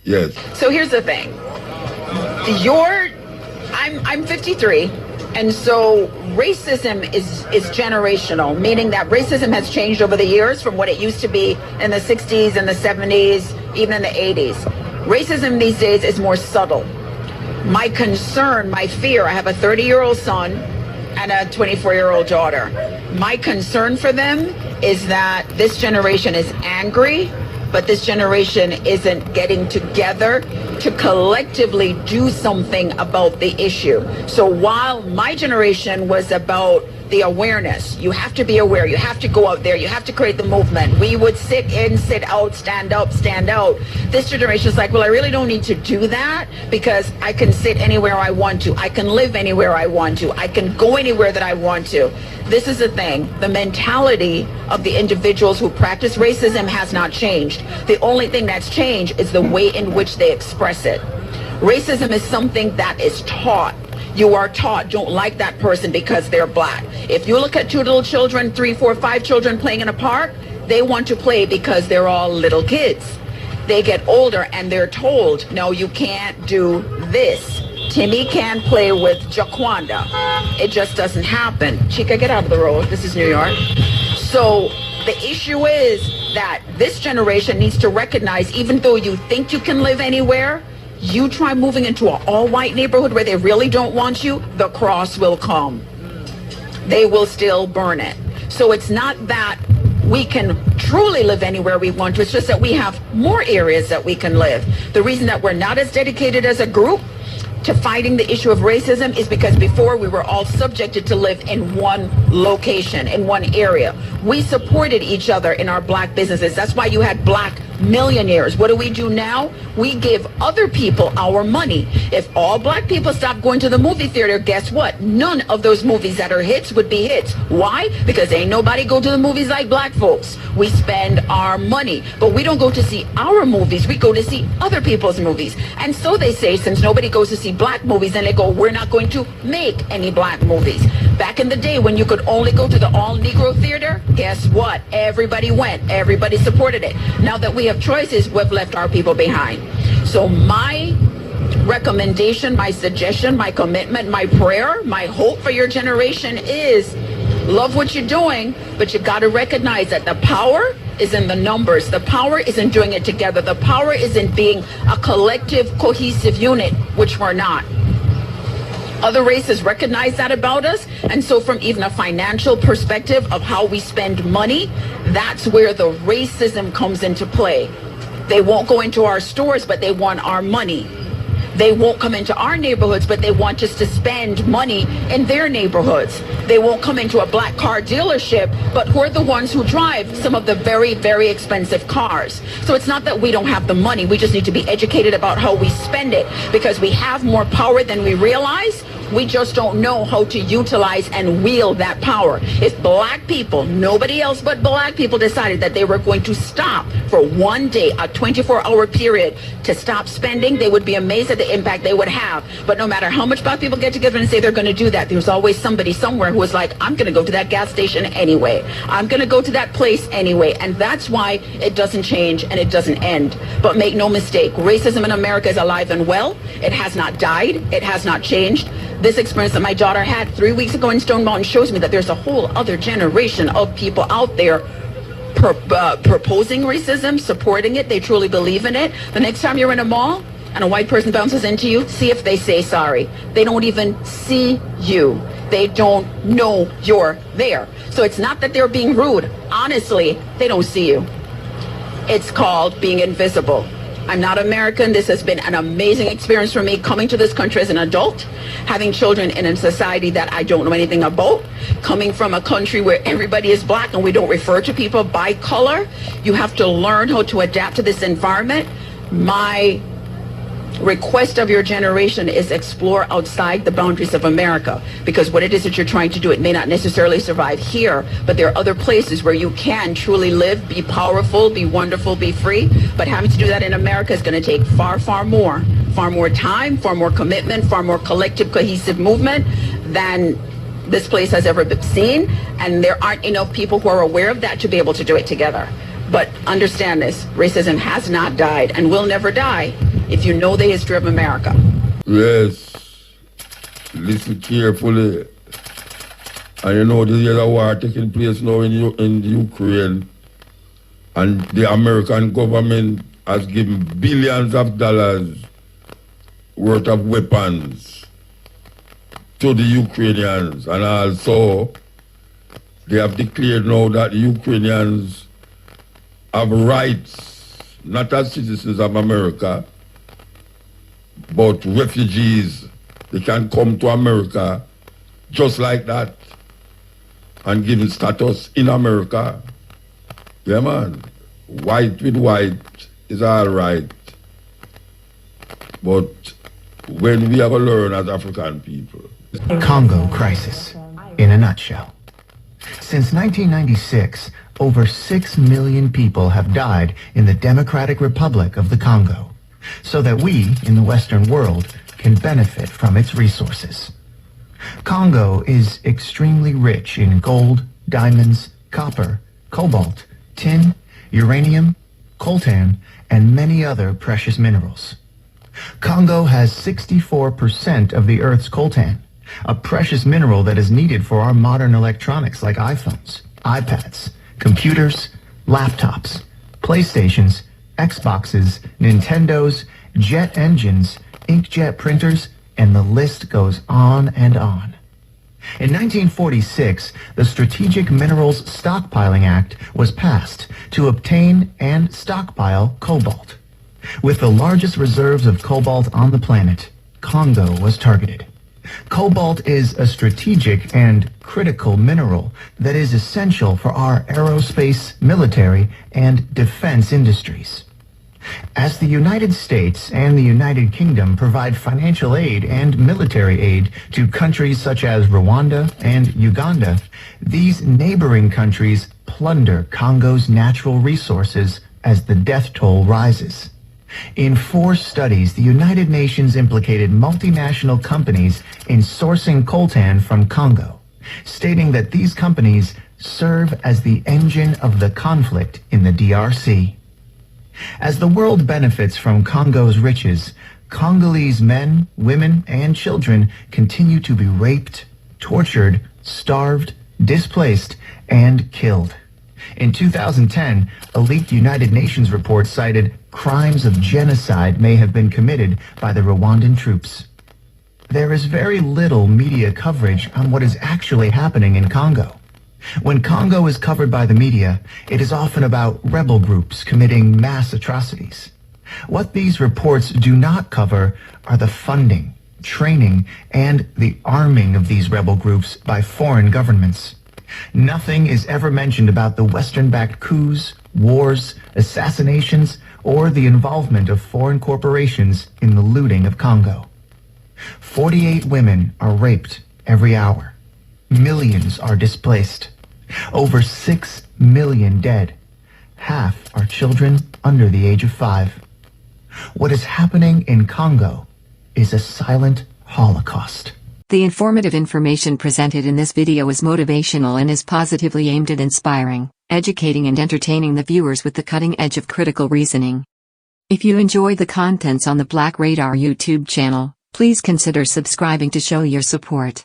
Yes. So here's the thing. I'm 53, and so racism is generational, meaning that racism has changed over the years from what it used to be in the 60s and the 70s, even in the 80s. Racism these days is more subtle. My concern, my fear, I have a 30-year-old son and a 24-year-old daughter. My concern for them is that this generation is angry, but this generation isn't getting together to collectively do something about the issue. So while my generation was about the awareness, you have to be aware, you have to go out there, you have to create the movement. We would sit in, sit out, stand up, stand out. This generation is like, well, I really don't need to do that because I can sit anywhere I want to. I can live anywhere I want to. I can go anywhere that I want to. This is the thing. The mentality of the individuals who practice racism has not changed. The only thing that's changed is the way in which they express it. Racism is something that is taught. You are taught, don't like that person because they're black. If you look at two little children, 3, 4, 5 children playing in a park, they want to play because they're all little kids. They get older and they're told, no, you can't do this. Timmy can't play with Jaquanda. It just doesn't happen. Chica, get out of the road. This is New York. So the issue is that this generation needs to recognize, even though you think you can live anywhere, you try moving into an all-white neighborhood where they really don't want you, the cross will come. They will still burn it. So it's not that we can truly live anywhere we want to. It's just that we have more areas that we can live. The reason that we're not as dedicated as a group to fighting the issue of racism is because before we were all subjected to live in one location, in one area. We supported each other in our black businesses. That's why you had black millionaires. What do we do now? We give other people our money. If all black people stop going to the movie theater, guess what? None of those movies that are hits would be hits. Why? Because ain't nobody go to the movies like black folks. We spend our money, but we don't go to see our movies. We go to see other people's movies. And so they say, since nobody goes to see black movies, then they go, we're not going to make any black movies. Back in the day when you could only go to the all-Negro theater, guess what? Everybody went. Everybody supported it. Now that we have choices, we've left our people behind. So my recommendation, my suggestion, my commitment, my prayer, my hope for your generation is love what you're doing, but you got to recognize that the power is in the numbers. The power is in doing it together. The power is in being a collective, cohesive unit, which we're not. Other races recognize that about us, and so from even a financial perspective of how we spend money, that's where the racism comes into play. They won't go into our stores, but they want our money. They won't come into our neighborhoods, but they want us to spend money in their neighborhoods. They won't come into a black car dealership, but we're the ones who drive some of the very, very expensive cars. So it's not that we don't have the money. We just need to be educated about how we spend it, because we have more power than we realize. We just don't know how to utilize and wield that power. If black people, nobody else but black people, decided that they were going to stop for one day, a 24-hour period, to stop spending, they would be amazed at the impact they would have. But no matter how much black people get together and say they're going to do that, there's always somebody somewhere who is like, I'm going to go to that gas station anyway. I'm going to go to that place anyway. And that's why it doesn't change and it doesn't end. But make no mistake, racism in America is alive and well. It has not died. It has not changed. This experience that my daughter had 3 weeks ago in Stone Mountain shows me that there's a whole other generation of people out there proposing racism, supporting it. They truly believe in it. The next time you're in a mall and a white person bounces into you, see if they say sorry. They don't even see you. They don't know you're there. So it's not that they're being rude. Honestly, they don't see you. It's called being invisible. I'm not American. This has been an amazing experience for me, coming to this country as an adult, having children in a society that I don't know anything about, coming from a country where everybody is black and we don't refer to people by color. You have to learn how to adapt to this environment. My request of your generation is explore outside the boundaries of America, because what it is that you're trying to do, it may not necessarily survive here, but there are other places where you can truly live, be powerful, be wonderful, be free. But having to do that in America is going to take far, far more time, far more commitment, far more collective, cohesive movement than this place has ever seen. And there aren't enough people who are aware of that to be able to do it together. But understand this, racism has not died and will never die. if you know the history of America. Yes. Listen carefully. And you know there's a war taking place now in Ukraine. And the American government has given billions of dollars worth of weapons to the Ukrainians. And also, they have declared now that the Ukrainians have rights, not as citizens of America, but refugees. They can come to America just like that and given status in America. Yeah, man. White with white is all right. But when we have to learn as African people. Congo crisis, in a nutshell. Since 1996, over 6 million people have died in the Democratic Republic of the Congo, so that we, in the Western world, can benefit from its resources. Congo is extremely rich in gold, diamonds, copper, cobalt, tin, uranium, coltan, and many other precious minerals. Congo has 64% of the Earth's coltan, a precious mineral that is needed for our modern electronics like iPhones, iPads, computers, laptops, PlayStations, Xboxes, Nintendos, jet engines, inkjet printers, and the list goes on and on. In 1946, the Strategic Minerals Stockpiling Act was passed to obtain and stockpile cobalt. With the largest reserves of cobalt on the planet, Congo was targeted. Cobalt is a strategic and critical mineral that is essential for our aerospace, military, and defense industries. As the United States and the United Kingdom provide financial aid and military aid to countries such as Rwanda and Uganda, these neighboring countries plunder Congo's natural resources as the death toll rises. In 4 studies, the United Nations implicated multinational companies in sourcing coltan from Congo, stating that these companies serve as the engine of the conflict in the DRC. As the world benefits from Congo's riches, Congolese men, women, and children continue to be raped, tortured, starved, displaced, and killed. In 2010, a leaked United Nations report cited crimes of genocide may have been committed by the Rwandan troops. There is very little media coverage on what is actually happening in Congo. When Congo is covered by the media, it is often about rebel groups committing mass atrocities. What these reports do not cover are the funding, training, and the arming of these rebel groups by foreign governments. Nothing is ever mentioned about the Western-backed coups, wars, assassinations, or the involvement of foreign corporations in the looting of Congo. 48 women are raped every hour. Millions are displaced. Over 6 million dead. Half are children under the age of 5. What is happening in Congo is a silent Holocaust. The informative information presented in this video is motivational and is positively aimed at inspiring, educating and entertaining the viewers with the cutting edge of critical reasoning. If you enjoy the contents on the Black Radar YouTube channel, please consider subscribing to show your support.